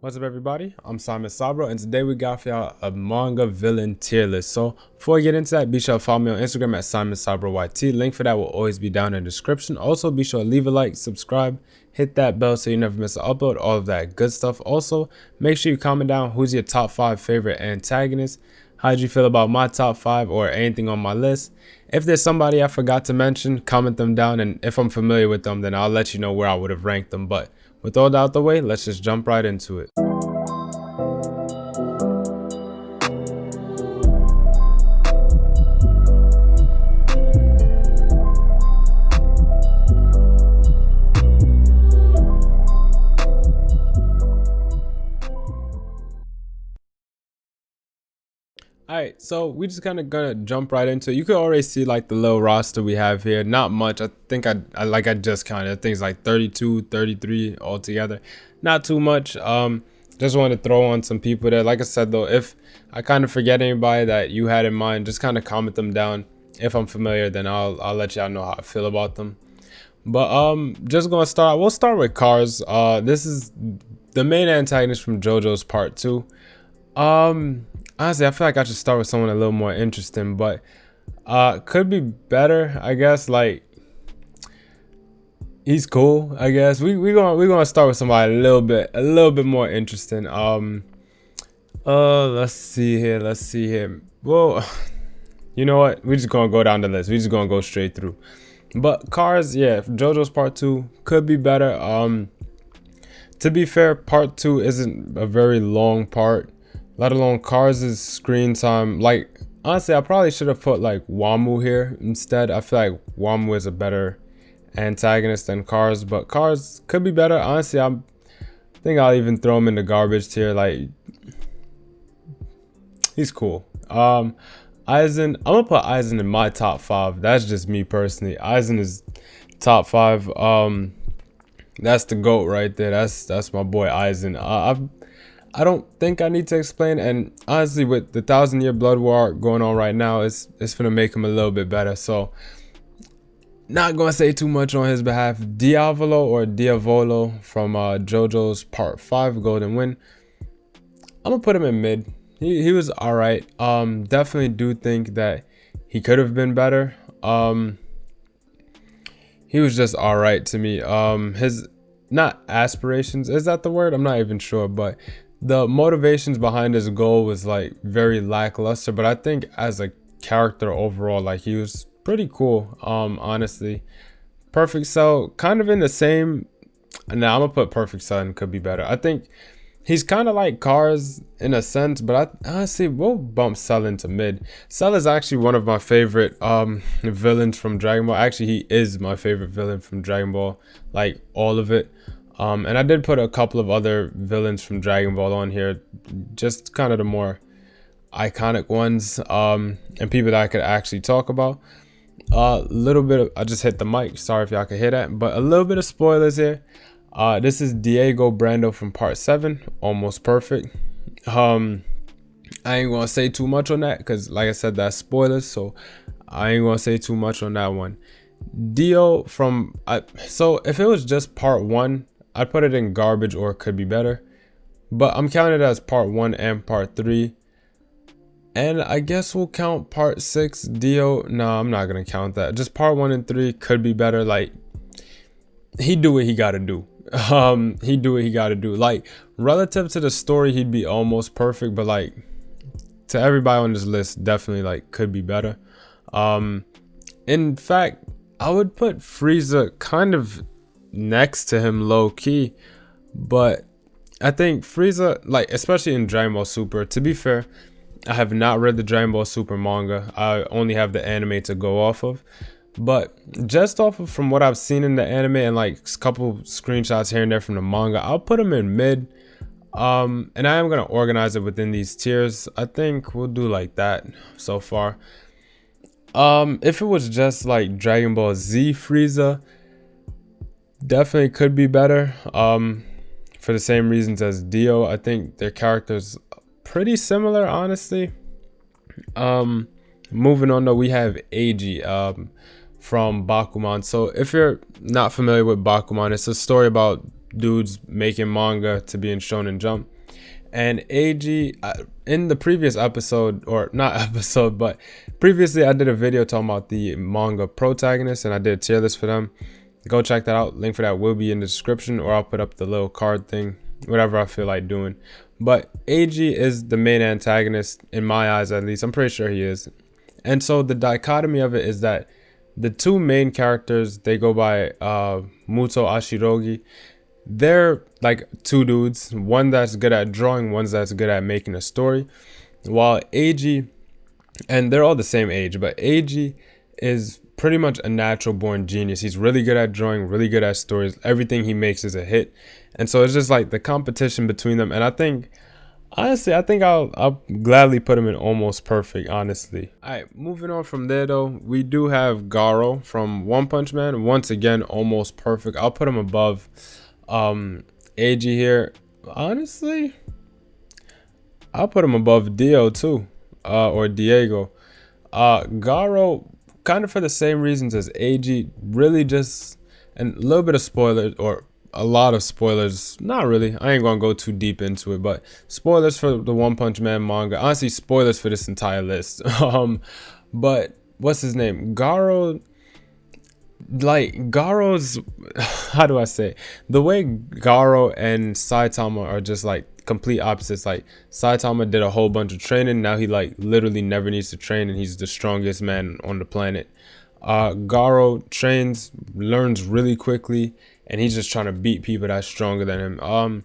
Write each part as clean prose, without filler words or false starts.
What's up, everybody? I'm Simon Sabro, and today we got for y'all a manga villain tier list. So before we get into that, be sure to follow me on Instagram at SimonSabroYT. Link for that will always be down in the description. Also, be sure to leave a like, subscribe, hit that bell so you never miss an upload, all of that good stuff. Also, make sure you comment down who's your top 5 favorite antagonists. How did you feel about my top 5 or anything on my list? If there's somebody I forgot to mention, comment them down, and if I'm familiar with them, then I'll let you know where I would have ranked them. But with all that out the way, let's just jump right into it. Alright, so we just kind of gonna jump right into it. You can already see like the little roster we have here. Not much. I think I just counted things like 32, 33 altogether. Not too much. Just wanted to throw on some people there. Like I said though, if I kind of forget anybody that you had in mind, just kind of comment them down. If I'm familiar, then I'll let y'all know how I feel about them. But just gonna start. We'll start with Cars. This is the main antagonist from JoJo's Part 2. Honestly, I feel like I should start with someone a little more interesting, but could be better, I guess. Like, he's cool, I guess. We're gonna start with somebody a little bit more interesting. Let's see here. Well, you know what? We're just gonna go down the list. We're just gonna go straight through. But Cars, yeah, JoJo's Part 2 could be better. To be fair, Part 2 isn't a very long part, let alone Cars' screen time. Like, honestly, I probably should have put like Wamu here instead. I feel like Wamu is a better antagonist than Cars, but Cars could be better. Honestly, I think I'll even throw him in the garbage tier. Like, he's cool. Aizen, I'm gonna put Aizen in my top 5. That's just me personally. Aizen is top 5. That's the GOAT right there. That's my boy Aizen. I don't think I need to explain, and honestly, with the 1,000-year blood war going on right now, it's gonna make him a little bit better. So, not gonna say too much on his behalf. Diavolo from JoJo's Part 5 Golden Wind. I'm gonna put him in mid. He was all right. Definitely do think that he could have been better. He was just all right to me. His not aspirations, is that the word? I'm not even sure, but the motivations behind his goal was like very lackluster. But I think as a character overall, like, he was pretty cool. Honestly, Perfect Cell kind of in the same. Now I'm gonna put Perfect Cell in could be better. I think he's kind of like Cars in a sense, but I honestly we'll bump Cell into mid. Cell is actually one of my favorite villains from Dragon Ball. Actually, he is my favorite villain from Dragon Ball, like all of it. And I did put a couple of other villains from Dragon Ball on here, just kind of the more iconic ones, and people that I could actually talk about. Little bit of, I just hit the mic, sorry if y'all could hear that, but a little bit of spoilers here. This is Diego Brando from Part 7, Almost Perfect. I ain't gonna say too much on that because, like I said, that's spoilers, so I ain't gonna say too much on that one. Dio from so if it was just Part 1, I'd put it in garbage or could be better, but I'm counting it as Part 1 and Part 3, and I guess we'll count Part 6 Dio. No, I'm not gonna count that. Just Part 1 and 3 could be better. Like, he do what he gotta do. He do what he gotta do. Like, relative to the story, he'd be almost perfect, but like, to everybody on this list, definitely like could be better. In fact, I would put Frieza kind of next to him low key, but I think Frieza, like, especially in Dragon Ball Super, to be fair, I have not read the Dragon Ball Super manga. I only have the anime to go off of, but just off of from what I've seen in the anime and like a couple screenshots here and there from the manga, I'll put him in mid. And I am gonna organize it within these tiers. I think we'll do like that so far. If it was just like Dragon Ball Z Frieza, definitely could be better. For the same reasons as Dio, I think their characters pretty similar, honestly. Moving on though, we have Eiji from Bakuman. So if you're not familiar with Bakuman, it's a story about dudes making manga to be in Shonen Jump. And AG, in the previous episode, or not episode, but previously I did a video talking about the manga protagonists, and I did a tier list for them. Go check that out. Link for that will be in the description, or I'll put up the little card thing, whatever I feel like doing. But AG is the main antagonist, in my eyes at least. I'm pretty sure he is. And so the dichotomy of it is that the two main characters, they go by Muto Ashirogi. They're like two dudes, one that's good at drawing, one that's good at making a story, while AG, and they're all the same age, but AG is pretty much a natural born genius. He's really good at drawing, really good at stories. Everything he makes is a hit. And so it's just like the competition between them. And I think, honestly, I'll gladly put him in almost perfect, honestly. All right, moving on from there though, we do have Garo from One Punch Man. Once again, almost perfect. I'll put him above AG here. Honestly, I'll put him above Dio too, or Diego. Garo, kind of for the same reasons as AG, really just, and a little bit of spoilers, or a lot of spoilers, not really, I ain't gonna go too deep into it, but spoilers for the One Punch Man manga, honestly spoilers for this entire list. But what's his name, Garo, like Garo's, how do I say, the way Garo and Saitama are just like complete opposites. Like Saitama did a whole bunch of training, now he like literally never needs to train and he's the strongest man on the planet. Garo trains, learns really quickly, and he's just trying to beat people that's stronger than him.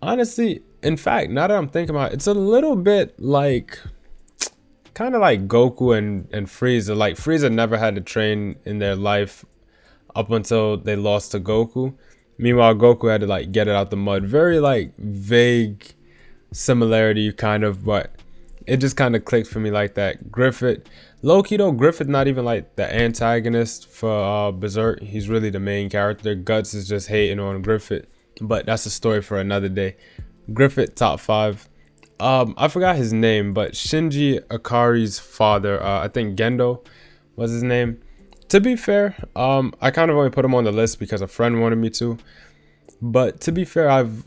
Honestly, in fact, now that I'm thinking about it, it's a little bit like, kind of like Goku and Frieza. Like Frieza never had to train in their life up until they lost to Goku. Meanwhile, Goku had to like get it out the mud. Very like vague similarity kind of, but it just kind of clicked for me like that. Griffith, low-key though, Griffith not even like the antagonist for Berserk. He's really the main character. Guts is just hating on Griffith, but that's a story for another day. Griffith top 5. I forgot his name, but Shinji Ikari's father, I think Gendo was his name. To be fair, I kind of only put him on the list because a friend wanted me to. But to be fair, I've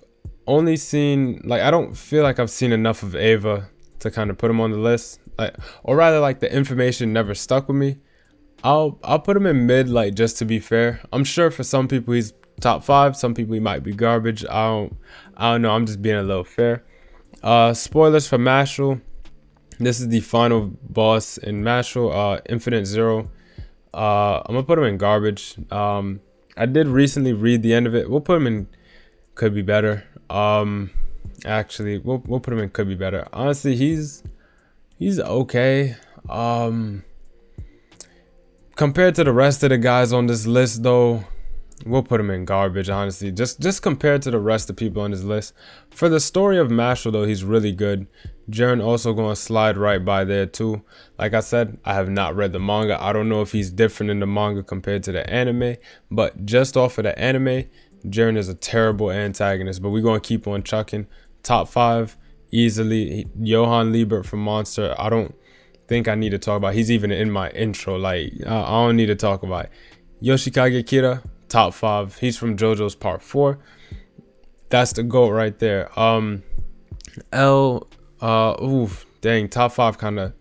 only seen, like, I don't feel like I've seen enough of Ava to kind of put him on the list. Like, or rather, like, the information never stuck with me. I'll put him in mid, like, just to be fair. I'm sure for some people he's top 5. Some people he might be garbage. I don't know. I'm just being a little fair. Spoilers for Mashal. This is the final boss in Mashal, Infinite Zero. I'm gonna put him in garbage. I did recently read the end of it. We'll put him in could be better. Actually, we'll put him in could be better. Honestly, he's okay. Compared to the rest of the guys on this list though, we'll put him in garbage, honestly. Just compared to the rest of the people on this list. For the story of Mashal though, he's really good. Jiren also going to slide right by there too. Like I said, I have not read the manga. I don't know if he's different in the manga compared to the anime, but just off of the anime, Jiren is a terrible antagonist, but we're going to keep on chucking. Top 5 easily. Johann Liebert from Monster, I don't think I need to talk about. He's even in my intro. Like, I don't need to talk about it. Yoshikage Kira, top 5. He's from JoJo's Part 4. That's the GOAT right there. Dang, top 5 kind of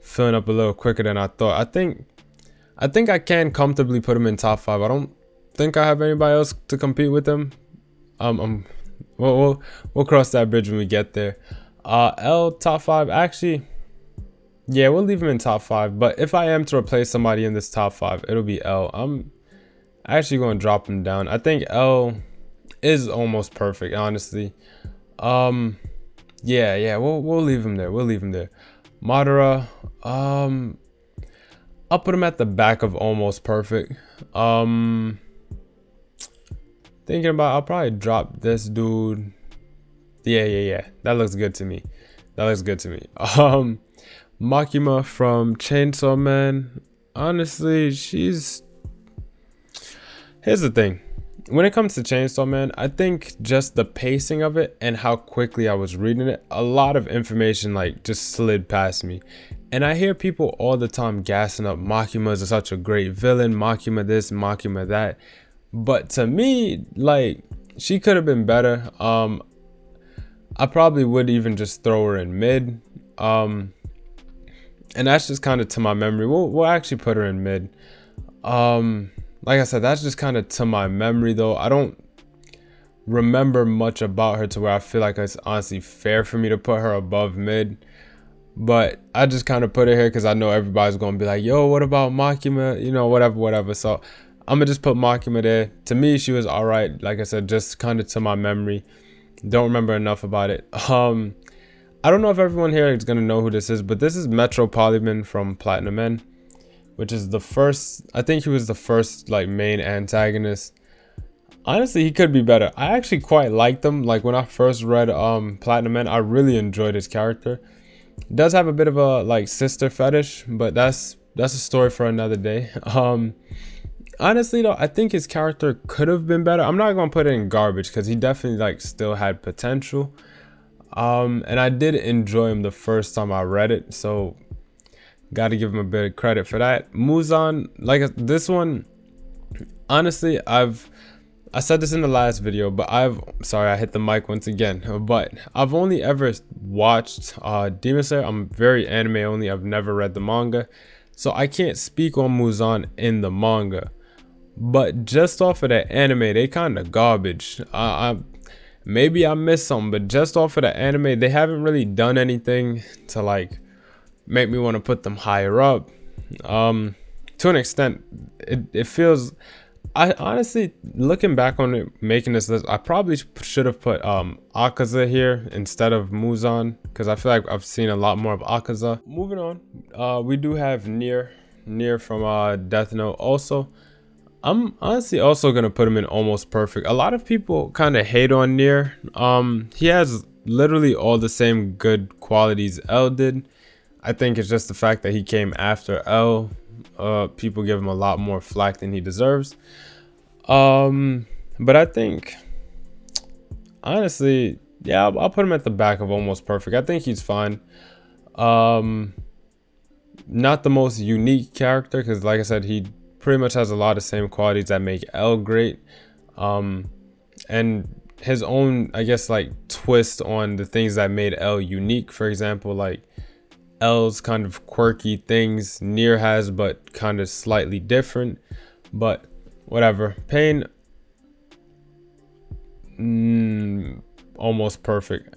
filling up a little quicker than I thought. I think I can comfortably put him in top 5. I don't think I have anybody else to compete with him. We'll cross that bridge when we get there. L top 5, actually, yeah, we'll leave him in top 5. But if I am to replace somebody in this top 5, it'll be L. I'm actually going to drop him down. I think L is almost perfect, honestly. Yeah, we'll leave him there. We'll leave him there. Madara, I'll put him at the back of almost perfect. Thinking about, I'll probably drop this dude. Yeah. That looks good to me. Makima from Chainsaw Man. Honestly, here's the thing. When it comes to Chainsaw Man, I think just the pacing of it and how quickly I was reading it, a lot of information like just slid past me. And I hear people all the time gassing up Makima is such a great villain, Makima this, Makima that. But to me, like, she could have been better. I probably would even just throw her in mid. And that's just kind of to my memory. We'll actually put her in mid. Like I said, that's just kind of to my memory though. I don't remember much about her to where I feel like it's honestly fair for me to put her above mid. But I just kind of put it here because I know everybody's gonna be like, yo, what about Makima? You know, whatever. So I'm gonna just put Makima there. To me, she was all right. Like I said, just kind of to my memory. Don't remember enough about it. I don't know if everyone here is gonna know who this is, but this is Metro Polyman from Platinum End, which is the first. I think he was the first like main antagonist. Honestly, he could be better. I actually quite liked him. Like when I first read Platinum End, I really enjoyed his character. Does have a bit of a like sister fetish, but that's a story for another day. Honestly though, I think his character could have been better. I'm not gonna put it in garbage because he definitely like still had potential. And I did enjoy him the first time I read it, so got to give him a bit of credit for that. Muzan, like this one, honestly, I said this in the last video, but sorry, I hit the mic once again, but I've only ever watched Demon Slayer. I'm very anime only. I've never read the manga, so I can't speak on Muzan in the manga. But just off of the anime, they kind of garbage. Maybe I missed something, but just off of the anime, they haven't really done anything to like make me want to put them higher up. To an extent, it feels. I honestly, looking back on it, making this list, I probably should have put Akaza here instead of Muzan because I feel like I've seen a lot more of Akaza. Moving on, we do have Nier from Death Note also. I'm honestly also gonna put him in almost perfect. A lot of people kind of hate on Nier. He has literally all the same good qualities L did. I think it's just the fact that he came after L. People give him a lot more flack than he deserves. But I think honestly, yeah, I'll put him at the back of almost perfect. I think he's fine. Not the most unique character because, like I said, he pretty much has a lot of same qualities that make L great, and his own, I guess, like twist on the things that made L unique. For example, like L's kind of quirky things Nier has, but kind of slightly different. But whatever. Pain, almost perfect.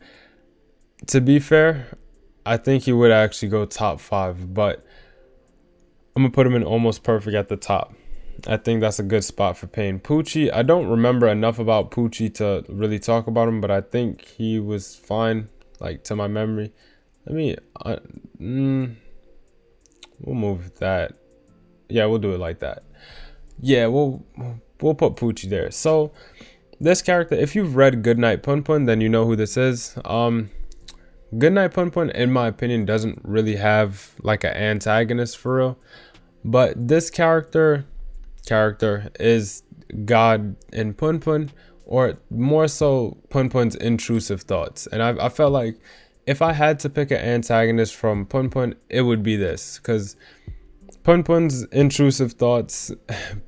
To be fair, I think he would actually go top 5, but I'm gonna put him in almost perfect at the top. I think that's a good spot for Pain. Poochie, I don't remember enough about Poochie to really talk about him, but I think he was fine, like to my memory. Let me, we'll move that. Yeah, we'll do it like that. Yeah, we'll put Poochie there. So this character, if you've read Goodnight Punpun, then you know who this is. Goodnight Punpun, in my opinion, doesn't really have like an antagonist for real, but this character is God in Punpun, or more so Punpun's intrusive thoughts. And I felt like if I had to pick an antagonist from Punpun, it would be this, because Punpun's intrusive thoughts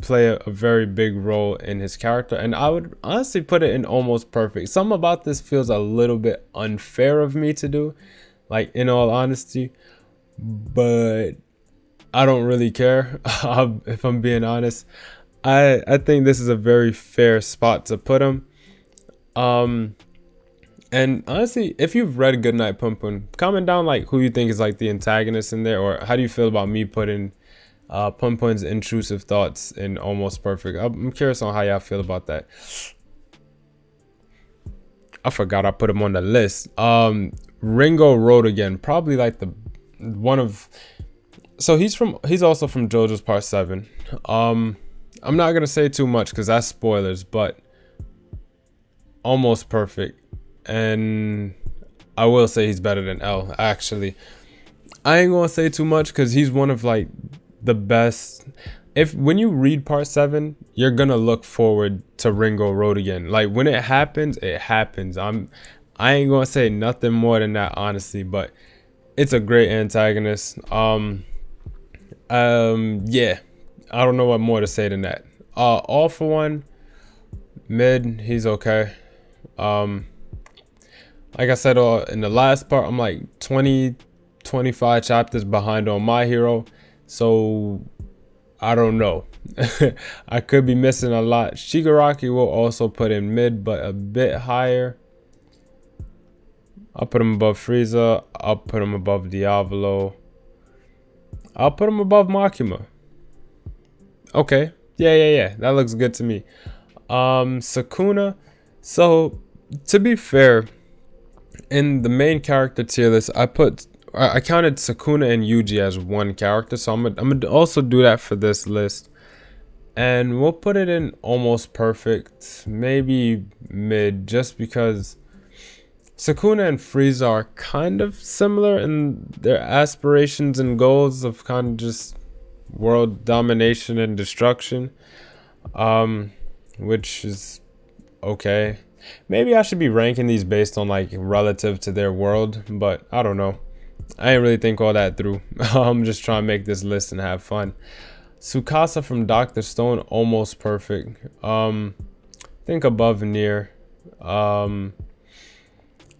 play a very big role in his character, and I would honestly put it in almost perfect. Something about this feels a little bit unfair of me to do, like in all honesty, but I don't really care. If I'm being honest, I think this is a very fair spot to put him. And honestly, if you've read Goodnight Punpun, comment down like who you think is like the antagonist in there, or how do you feel about me putting Punpun's intrusive thoughts in almost perfect. I'm curious on how y'all feel about that. I forgot I put him on the list. Ringo Road again, probably like the one of. So he's also from JoJo's Part 7. I'm not gonna say too much because that's spoilers, but almost perfect. And I will say he's better than L. Actually, I ain't gonna say too much because he's one of like the best. When you read Part 7, you're gonna look forward to Ringo Road again. Like when it happens, it happens. I ain't gonna say nothing more than that, honestly, but it's a great antagonist. Yeah, I don't know what more to say than that. All for One, mid, he's okay. Um, like I said in the last part, I'm like 25 chapters behind on My Hero, so I don't know. I could be missing a lot. Shigaraki will also put in mid, but a bit higher. I'll put him above Frieza. I'll put him above Diavolo. I'll put him above Makima. Okay. Yeah. That looks good to me. Sukuna. So, to be fair, in the main character tier list, I counted Sukuna and Yuji as one character. So I'm gonna also do that for this list. And we'll put it in almost perfect. Maybe mid, just because Sukuna and Frieza are kind of similar in their aspirations and goals of kind of just world domination and destruction, which is okay. Maybe I should be ranking these based on like relative to their world, but I don't know. I ain't really think all that through. I'm just trying to make this list and have fun. Tsukasa from Dr. Stone, almost perfect. Think above near.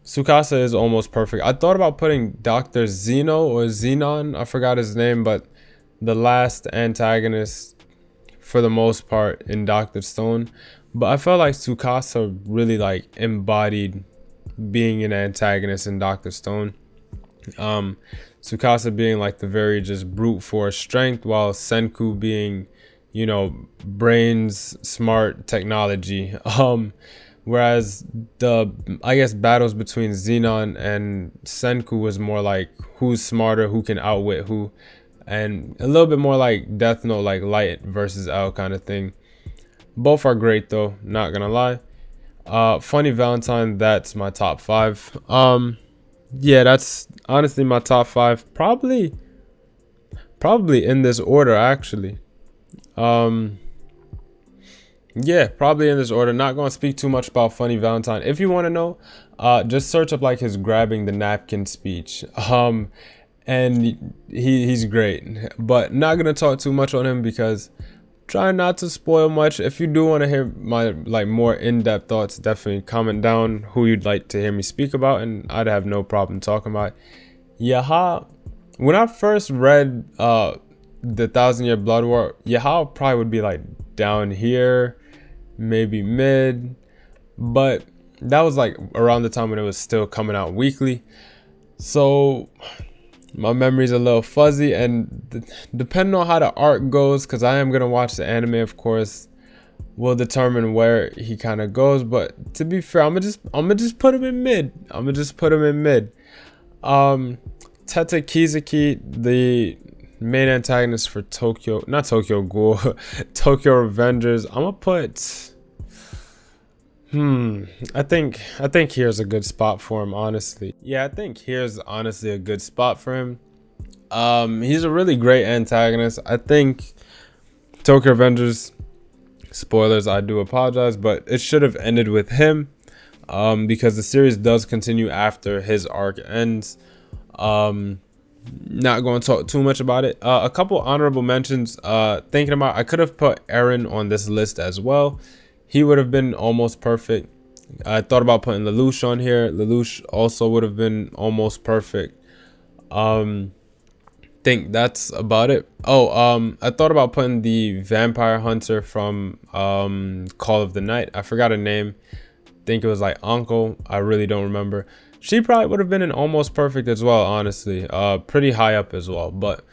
Tsukasa is almost perfect. I thought about putting Dr. Zeno or Xenon, I forgot his name, but the last antagonist for the most part in Dr. Stone. But I felt like Tsukasa really like embodied being an antagonist in Dr. Stone. Tsukasa being like the very just brute force strength, while Senku being, you know, brains, smart, technology. Whereas the, I guess, battles between Xenon and Senku was more like who's smarter, who can outwit who, and a little bit more like Death Note, like Light versus L kind of thing. Both are great though, not gonna lie. Funny Valentine, that's my top 5. Yeah, that's honestly my top 5. Probably in this order actually. Yeah, probably in this order. Not gonna speak too much about Funny Valentine. If you want to know, just search up like his grabbing the napkin speech. And he's great, but not gonna talk too much on him because try not to spoil much. If you do want to hear my like more in-depth thoughts, definitely comment down who you'd like to hear me speak about, and I'd have no problem talking about it. Yaha, when I first read the 1,000-Year Blood War, Yaha probably would be like down here, maybe mid, but that was like around the time when it was still coming out weekly, so my memory's a little fuzzy, and depending on how the arc goes, because I am gonna watch the anime, of course, will determine where he kind of goes. But to be fair, I'm gonna just put him in mid. Teta Kizuki, the main antagonist for not Tokyo Ghoul, Tokyo Revengers, I'm gonna put. I think here's a good spot for him, honestly. Yeah, I think here's honestly a good spot for him. He's a really great antagonist. I think Tokyo Revengers, spoilers, I do apologize, but it should have ended with him, because the series does continue after his arc ends. Not going to talk too much about it. A couple honorable mentions. Thinking about, I could have put Eren on this list as well. He would have been almost perfect. I thought about putting Lelouch on here. Lelouch also would have been almost perfect. Think that's about it. I thought about putting the vampire hunter from Call of the Night. I forgot her name. Think it was like Uncle. I really don't remember. She probably would have been an almost perfect as well, honestly. Pretty high up as well, but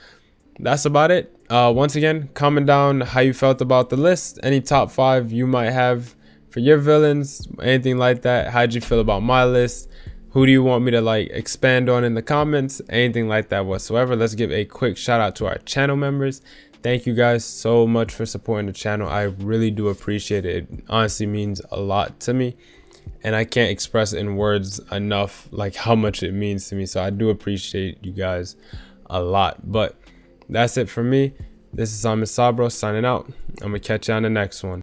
that's about it. Once again, comment down how you felt about the list, any top 5 you might have for your villains, anything like that. How'd you feel about my list? Who do you want me to like expand on in the comments? Anything like that whatsoever. Let's give a quick shout out to our channel members. Thank you guys so much for supporting the channel. I really do appreciate it. It honestly means a lot to me, and I can't express in words enough like how much it means to me. So I do appreciate you guys a lot. But that's it for me. This is Ahmed Sabro signing out. I'm gonna catch you on the next one.